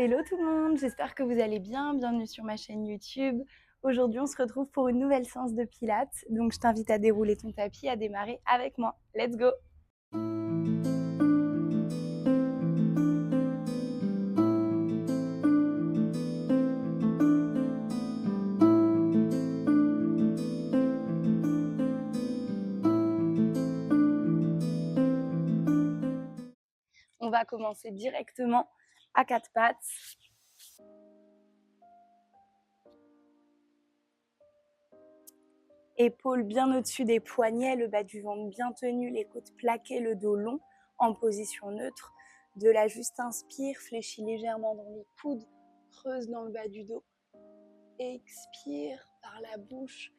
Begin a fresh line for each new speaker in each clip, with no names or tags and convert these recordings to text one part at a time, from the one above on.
Hello tout le monde, j'espère que vous allez bien, bienvenue sur ma chaîne YouTube. Aujourd'hui on se retrouve pour une nouvelle séance de pilates, donc je t'invite à dérouler ton tapis, à démarrer avec moi. Let's go! On va commencer directement à quatre pattes. Épaules bien au-dessus des poignets, le bas du ventre bien tenu, les côtes plaquées, le dos long en position neutre. De là, juste inspire, fléchis légèrement dans les coudes, creuse dans le bas du dos. Expire par la bouche,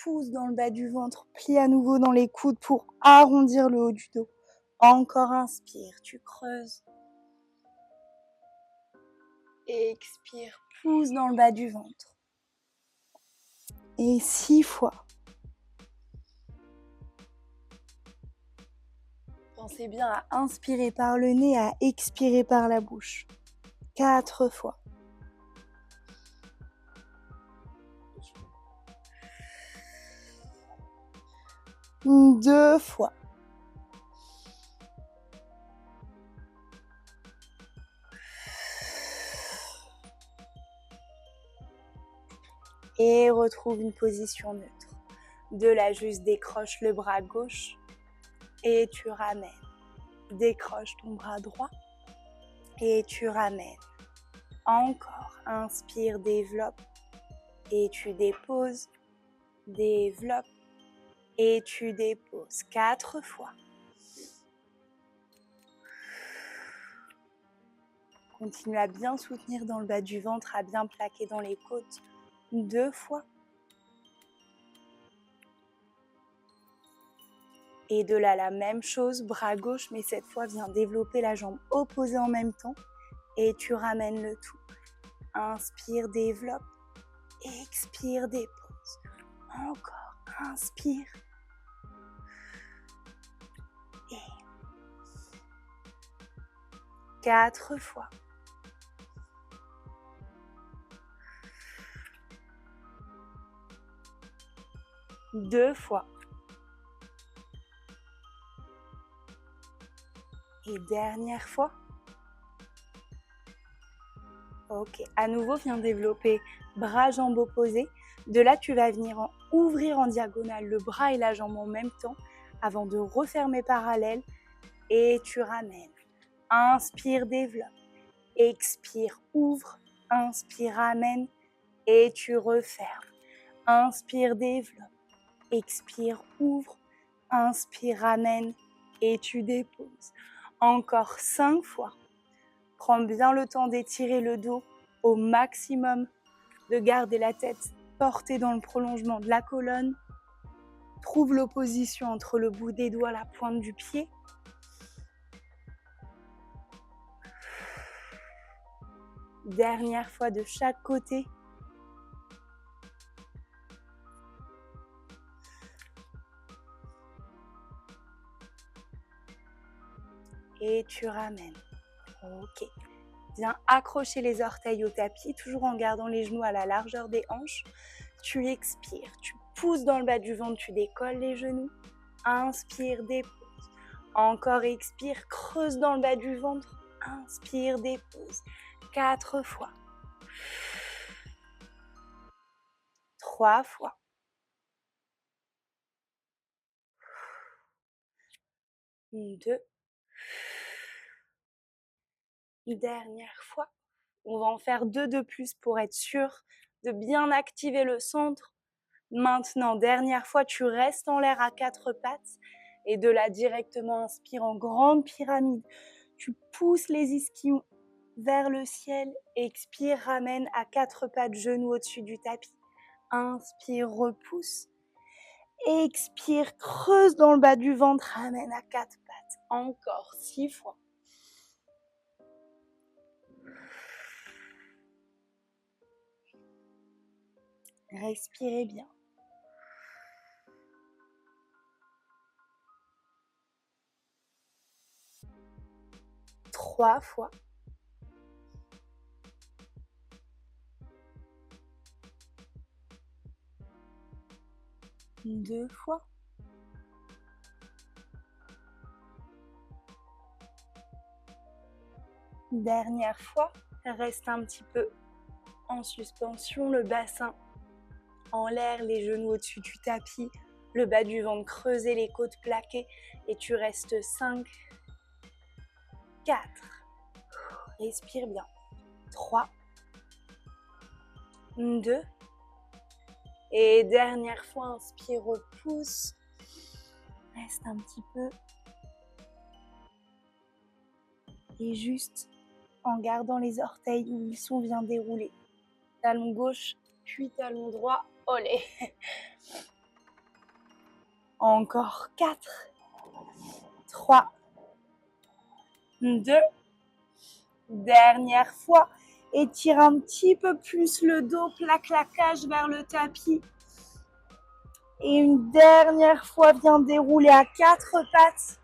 pousse dans le bas du ventre, plie à nouveau dans les coudes pour arrondir le haut du dos. Encore inspire, tu creuses. Expire, pousse dans le bas du ventre. Et 6 fois. Pensez bien à inspirer par le nez, à expirer par la bouche. 4 fois. 2 fois. Et retrouve une position neutre. De là, juste décroche le bras gauche et tu ramènes. Décroche ton bras droit et tu ramènes. Encore, inspire, développe et tu déposes. Développe et tu déposes. 4 fois. Continue à bien soutenir dans le bas du ventre, à bien plaquer dans les côtes. 2 fois. Et de là, la même chose, bras gauche, mais cette fois, viens développer la jambe opposée en même temps. Et tu ramènes le tout. Inspire, développe. Expire, dépose. Encore, inspire. Et 4 fois. Deux fois. Et dernière fois. Ok, à nouveau, viens développer bras, jambes opposées. De là, tu vas venir ouvrir en diagonale le bras et la jambe en même temps avant de refermer parallèle et tu ramènes. Inspire, développe. Expire, ouvre. Inspire, ramène et tu refermes. Inspire, développe. Expire, ouvre. Inspire, ramène et tu déposes. Encore 5 fois. Prends bien le temps d'étirer le dos au maximum, de garder la tête portée dans le prolongement de la colonne. Trouve l'opposition entre le bout des doigts et la pointe du pied. Dernière fois de chaque côté. Et tu ramènes. Ok. Viens accrocher les orteils au tapis, toujours en gardant les genoux à la largeur des hanches. Tu expires, tu pousses dans le bas du ventre, tu décolles les genoux. Inspire, dépose. Encore expire, creuse dans le bas du ventre. Inspire, dépose. 4 fois. 3 fois. 2. Dernière fois. On va en faire 2 de plus pour être sûr de bien activer le centre. Maintenant, dernière fois, tu restes en l'air à 4 pattes et de là directement inspire en grande pyramide. Tu pousses les ischions vers le ciel, expire, ramène à 4 pattes, genoux au-dessus du tapis. Inspire, repousse. Expire, creuse dans le bas du ventre, ramène à 4 pattes. Encore 6 fois. Respirez bien. 3 fois. 2 fois. Dernière fois, reste un petit peu en suspension, le bassin en l'air, les genoux au-dessus du tapis, le bas du ventre creusé, les côtes plaquées et tu restes 5, 4, respire bien, 3, 2, et dernière fois, inspire, repousse, reste un petit peu et juste en gardant les orteils où ils sont, viens dérouler. Talon gauche, puis talon droit, olé. Encore 4, 3, 2, dernière fois. Étire un petit peu plus le dos, plaque la cage vers le tapis. Et une dernière fois, viens dérouler à 4 pattes.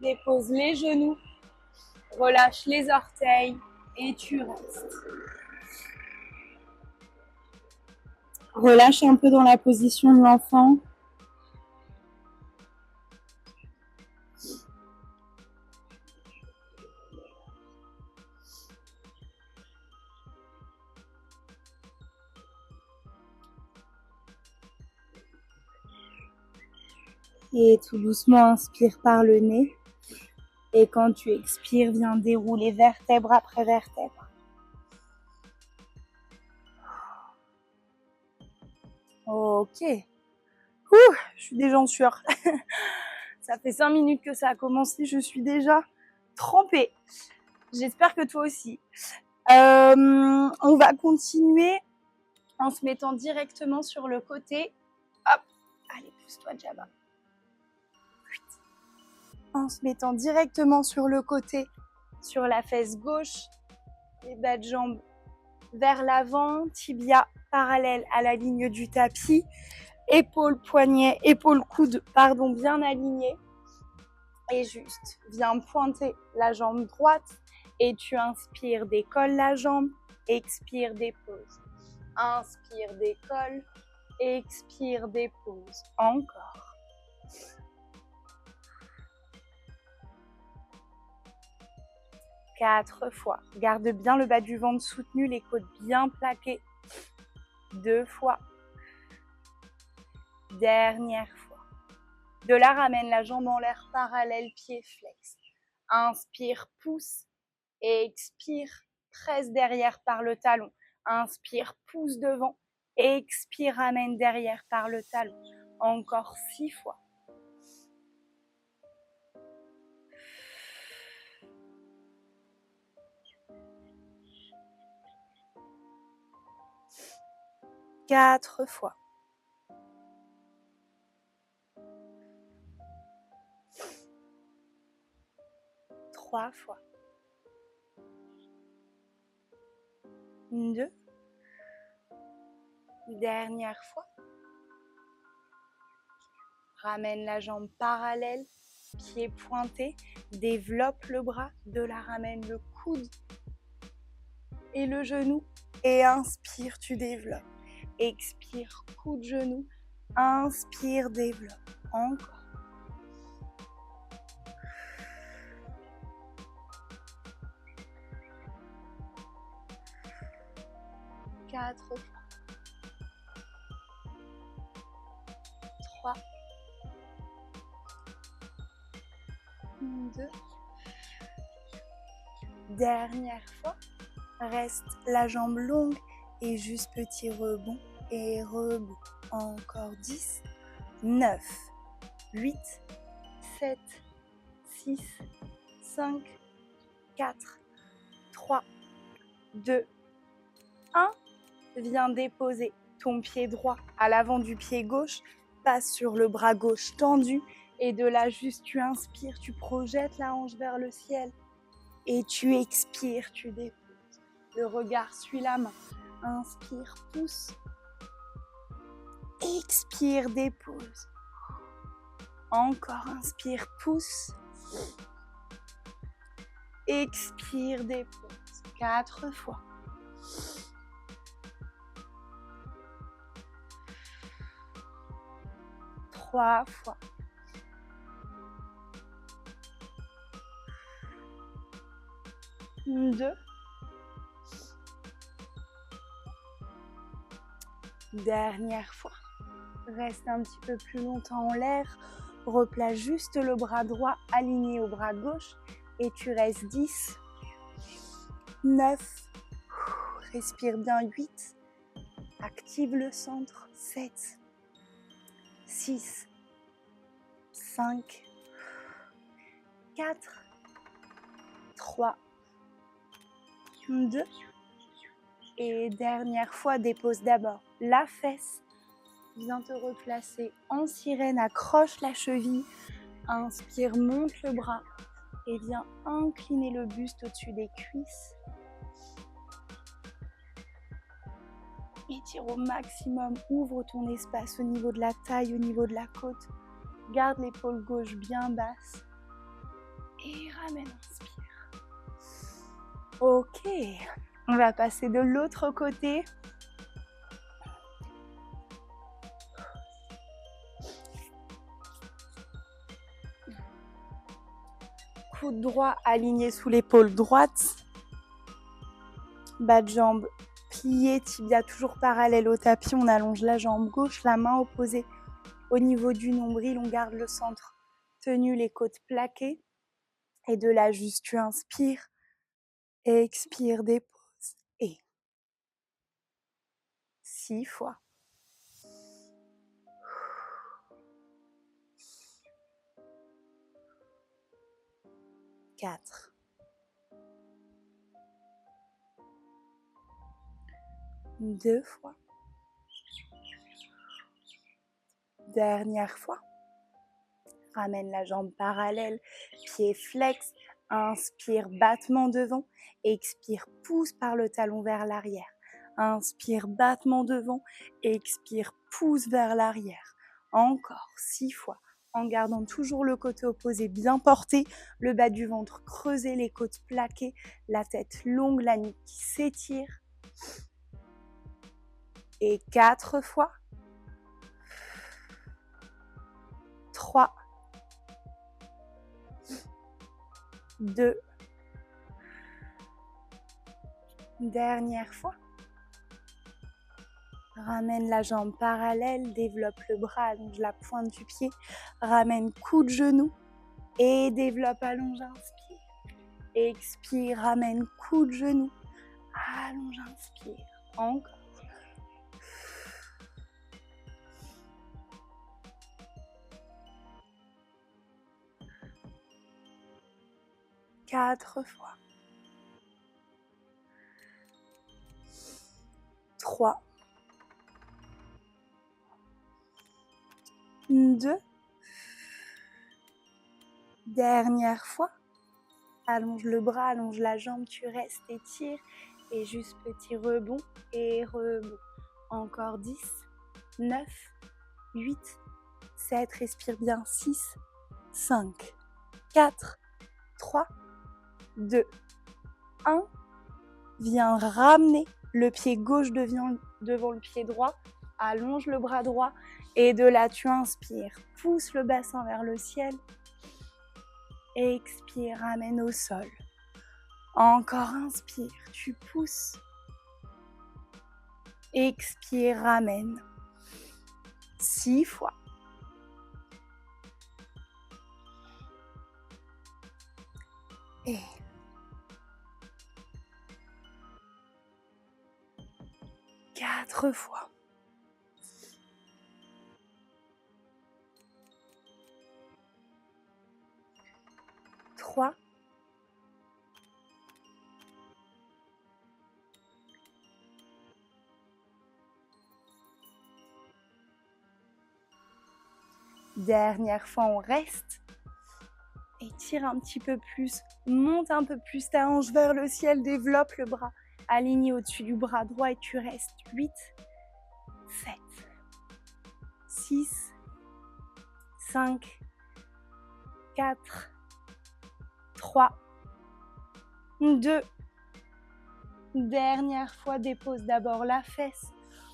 Dépose les genoux, relâche les orteils et tu restes. Relâche un peu dans la position de l'enfant. Et tout doucement, inspire par le nez. Et quand tu expires, viens dérouler vertèbre après vertèbre. Ok. Je suis déjà en sueur. Ça fait 5 minutes que ça a commencé, je suis déjà trempée. J'espère que toi aussi. On va continuer en se mettant directement sur le côté. Hop, allez, pousse-toi, Djaba. En se mettant directement sur le côté, sur la fesse gauche, les bas de jambes vers l'avant, tibia parallèle à la ligne du tapis, épaules, poignets, épaules, coudes, bien alignés. Et juste, viens pointer la jambe droite et tu inspires, décolle la jambe, expire, dépose. Inspire, décolle, expire, dépose. Encore. Quatre fois. Garde bien le bas du ventre soutenu, les côtes bien plaquées. 2 fois. Dernière fois. De là, ramène la jambe en l'air parallèle, pied flex. Inspire, pousse. Et expire, presse derrière par le talon. Inspire, pousse devant. Expire, ramène derrière par le talon. Encore 6 fois. Quatre fois. 3 fois. 2. Dernière fois. Ramène la jambe parallèle, pied pointé, développe le bras, de là ramène le coude et le genou et inspire, tu développes. Expire, coude, genou, inspire, développe. Encore. Quatre fois. 3. 2. Dernière fois. Reste la jambe longue et juste petit rebond et rebond. Encore 10, 9, 8, 7, 6, 5, 4, 3, 2, 1. Viens déposer ton pied droit à l'avant du pied gauche, passe sur le bras gauche tendu et de là juste tu inspires, tu projettes la hanche vers le ciel et tu expires, tu déposes. Le regard suit la main. Inspire, pousse. Expire, dépose. Encore, inspire, pousse. Expire, dépose. 4 fois. 3 fois. Deux. Dernière fois. Reste un petit peu plus longtemps en l'air. Replace juste le bras droit aligné au bras gauche. Et tu restes 10, 9, respire bien 8, active le centre, 7, 6, 5, 4, 3, 2. Et dernière fois, dépose d'abord la fesse. Viens te replacer en sirène, accroche la cheville. Inspire, monte le bras et viens incliner le buste au-dessus des cuisses. Étire au maximum, ouvre ton espace au niveau de la taille, au niveau de la côte. Garde l'épaule gauche bien basse. Et ramène, inspire. Ok, on va passer de l'autre côté. Coude droit aligné sous l'épaule droite. Bas de jambe plié, tibia toujours parallèle au tapis. On allonge la jambe gauche, la main opposée au niveau du nombril. On garde le centre tenu, les côtes plaquées. Et de là, juste tu inspires, expire, dépose. Et 6 fois. 4. 2 fois. Dernière fois. Ramène la jambe parallèle, pied flex. Inspire, battement devant. Expire, pousse par le talon vers l'arrière. Inspire, battement devant. Expire, pousse vers l'arrière. Encore 6 fois. En gardant toujours le côté opposé bien porté, le bas du ventre creusé, les côtes plaquées, la tête longue, la nuque qui s'étire. Et 4 fois. 3. 2. Dernière fois. Ramène la jambe parallèle, développe le bras, allonge la pointe du pied. Ramène coude genou et développe, allonge, inspire. Expire, ramène coude genou, allonge, inspire. Encore. Quatre fois. 3. 2. Dernière fois. Allonge le bras, allonge la jambe, tu restes, étire. Et juste petit rebond et rebond. Encore 10, 9, 8, 7. Respire bien. 6, 5, 4, 3, 2, 1. Viens ramener le pied gauche devant le pied droit. Allonge le bras droit. Et de là, tu inspires. Pousse le bassin vers le ciel. Expire, ramène au sol. Encore inspire, tu pousses. Expire, ramène. 6 fois. Et 4 fois. 3. 'Dernière fois, on reste. Étire un petit peu plus, monte un peu plus ta hanche vers le ciel, développe le bras aligné au-dessus du bras droit et tu restes. 8, 7, 6, 5, 4, 3, 2. Dernière fois, dépose d'abord la fesse.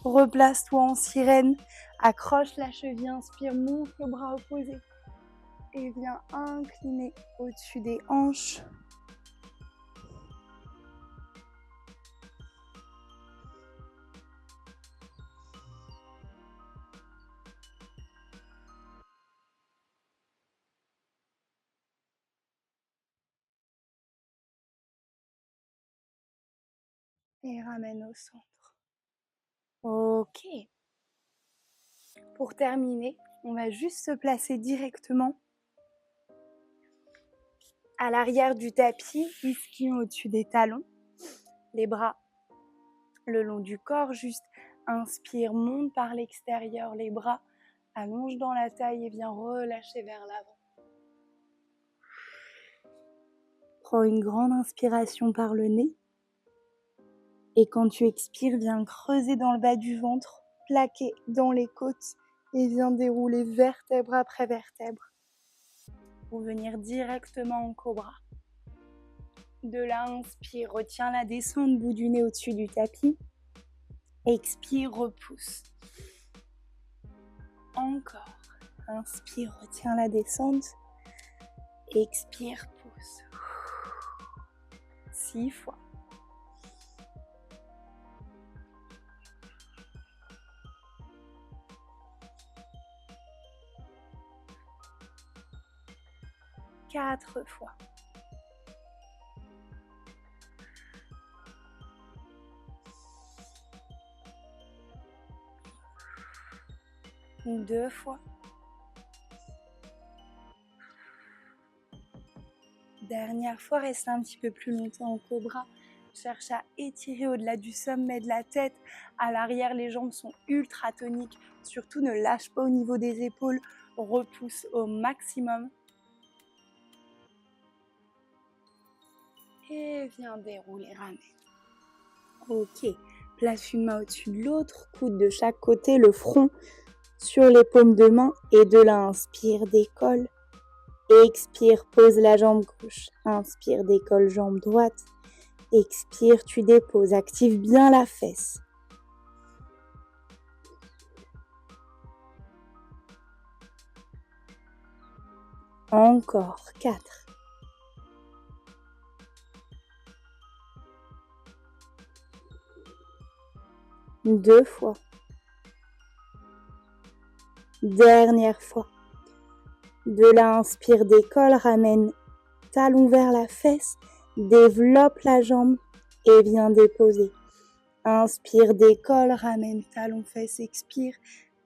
Replace-toi en sirène. Accroche la cheville, inspire, monte le bras opposé. Et viens incliner au-dessus des hanches. Et ramène au centre. Ok. Pour terminer, on va juste se placer directement à l'arrière du tapis, ischio au-dessus des talons. Les bras le long du corps, juste inspire, monte par l'extérieur, les bras allonge dans la taille et viens relâcher vers l'avant. Prends une grande inspiration par le nez. Et quand tu expires, viens creuser dans le bas du ventre, plaquer dans les côtes et viens dérouler vertèbre après vertèbre pour venir directement en cobra. De là, inspire, retiens la descente, bout du nez au-dessus du tapis. Expire, repousse. Encore. Inspire, retiens la descente. Expire, pousse. 6 fois. Quatre fois. 2 fois. Dernière fois, reste un petit peu plus longtemps en cobra. Cherche à étirer au-delà du sommet de la tête. À l'arrière, les jambes sont ultra toniques. Surtout, ne lâche pas au niveau des épaules. Repousse au maximum. Et viens dérouler, ramène. Ok, place une main au-dessus de l'autre, coude de chaque côté, le front sur les paumes de main. Et de là, inspire, décolle. Expire, pose la jambe gauche. Inspire, décolle, jambe droite. Expire, tu déposes. Active bien la fesse. Encore 4. 2 fois. Dernière fois. De là, inspire, décolle, ramène talon vers la fesse, développe la jambe et viens déposer. Inspire, décolle, ramène talon, fesse, expire,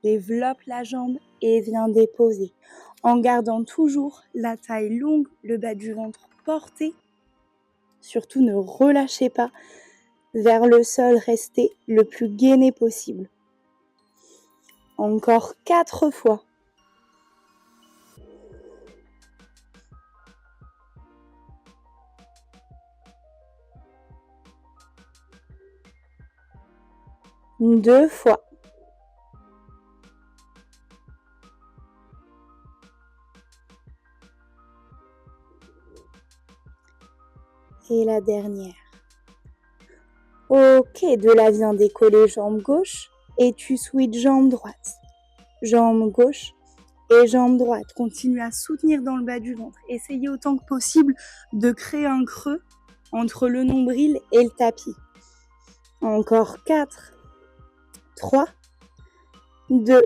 développe la jambe et viens déposer. En gardant toujours la taille longue, le bas du ventre porté. Surtout, ne relâchez pas vers le sol, restez le plus gainé possible. Encore 4 fois. Deux fois. Et la dernière. Ok, de là viens décoller jambe gauche et tu switches jambe droite. Jambe gauche et jambe droite. Continue à soutenir dans le bas du ventre. Essayez autant que possible de créer un creux entre le nombril et le tapis. Encore 4, 3, 2,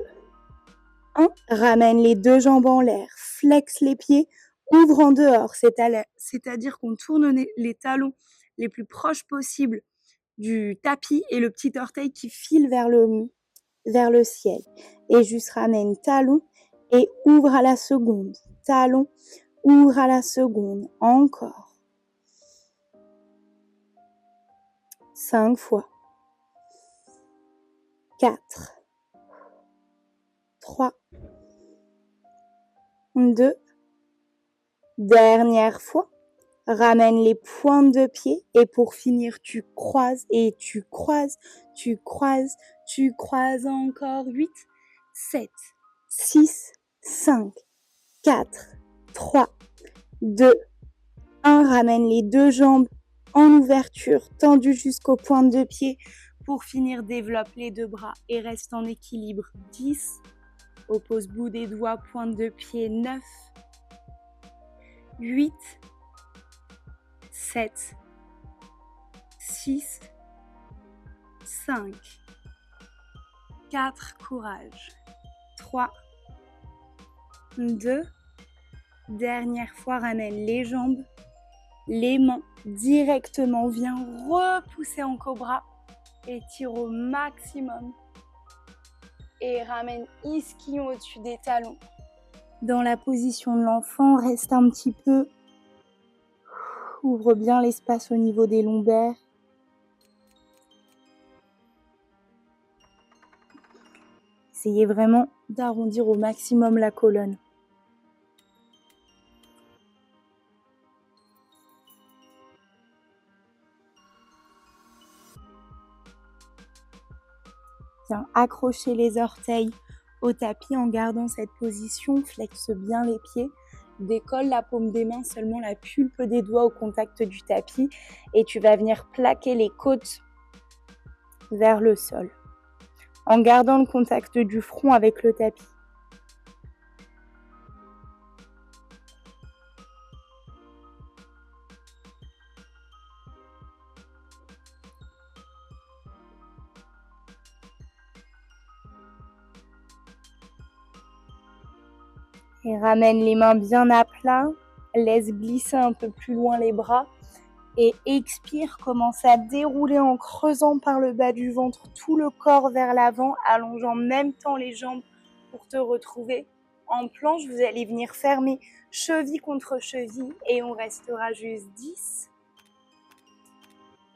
1. Ramène les deux jambes en l'air. Flexe les pieds. Ouvre en dehors. C'est-à-dire qu'on tourne les talons les plus proches possibles du tapis et le petit orteil qui file vers le ciel. Et juste ramène talon et ouvre à la seconde. Talon, ouvre à la seconde. Encore. 5 fois. 4. 3. 2. Dernière fois. Ramène les pointes de pied et pour finir, tu croises et tu croises, tu croises, tu croises encore 8, 7, 6, 5, 4, 3, 2, 1. Ramène les deux jambes en ouverture, tendues jusqu'aux pointes de pied Pour finir, développe les deux bras et reste en équilibre. 10. Oppose bout des doigts, pointe de pied. 9. 8. 7. 6. 5. 4. Courage. 3. 2. Dernière fois, ramène les jambes, les mains directement. Viens repousser en cobra. Étire au maximum. Et ramène ischion au-dessus des talons. Dans la position de l'enfant, reste un petit peu. Ouvre bien l'espace au niveau des lombaires. Essayez vraiment d'arrondir au maximum la colonne. Viens accrocher les orteils au tapis en gardant cette position. Flexe bien les pieds. Décolle la paume des mains, seulement la pulpe des doigts au contact du tapis. Et tu vas venir plaquer les côtes vers le sol, en gardant le contact du front avec le tapis. Et ramène les mains bien à plat. Laisse glisser un peu plus loin les bras. Et expire, commence à dérouler en creusant par le bas du ventre tout le corps vers l'avant, allongeant en même temps les jambes pour te retrouver en planche. Vous allez venir fermer cheville contre cheville et on restera juste 10,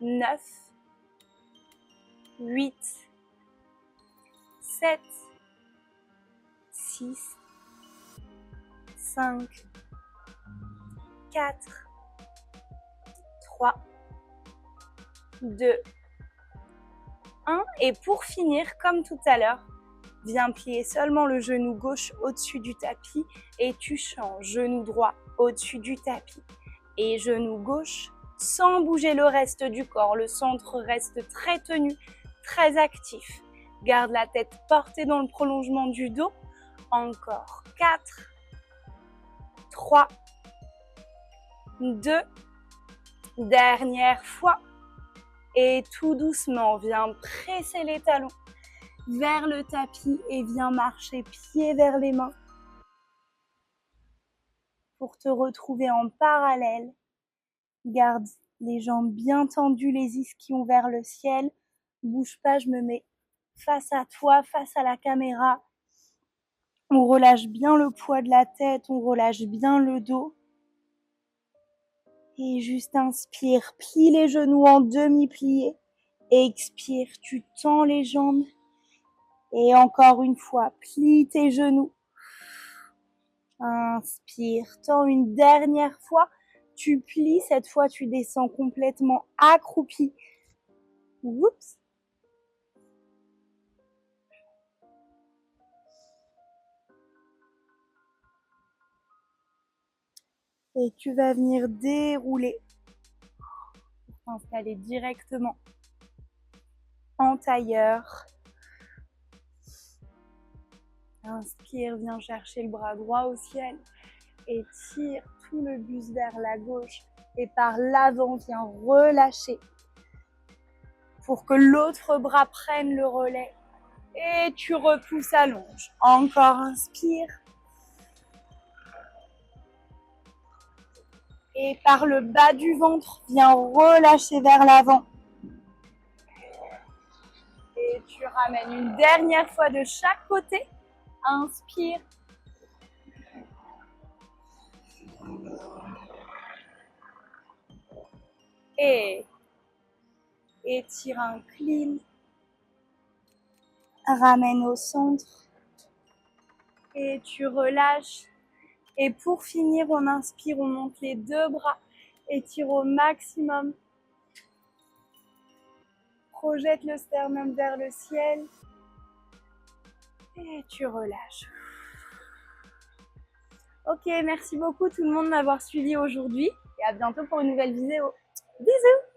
9, 8, 7, 6, 5, 4, 3, 2, 1. Et pour finir, comme tout à l'heure, viens plier seulement le genou gauche au-dessus du tapis et tu changes. Genou droit au-dessus du tapis et genou gauche sans bouger le reste du corps. Le centre reste très tenu, très actif. Garde la tête portée dans le prolongement du dos. Encore 4, 3, 2, dernière fois. Et tout doucement, viens presser les talons vers le tapis et viens marcher pieds vers les mains pour te retrouver en parallèle. Garde les jambes bien tendues, les ischions vers le ciel. Bouge pas, je me mets face à toi, face à la caméra. On relâche bien le poids de la tête, on relâche bien le dos. Et juste inspire, plie les genoux en demi-pliés. Expire, tu tends les jambes. Et encore une fois, plie tes genoux. Inspire, tends une dernière fois. Tu plies, cette fois tu descends complètement accroupi. Oups. Et tu vas venir dérouler pour t'installer directement en tailleur. Inspire, viens chercher le bras droit au ciel et tire tout le buste vers la gauche et par l'avant, viens relâcher pour que l'autre bras prenne le relais et tu repousses, allonge. Encore inspire. Et par le bas du ventre, viens relâcher vers l'avant. Et tu ramènes une dernière fois de chaque côté. Inspire. Et étire un clean. Ramène au centre. Et tu relâches. Et pour finir, on inspire, on monte les deux bras. Étire au maximum. Projette le sternum vers le ciel. Et tu relâches. Ok, merci beaucoup tout le monde de m'avoir suivi aujourd'hui. Et à bientôt pour une nouvelle vidéo. Bisous!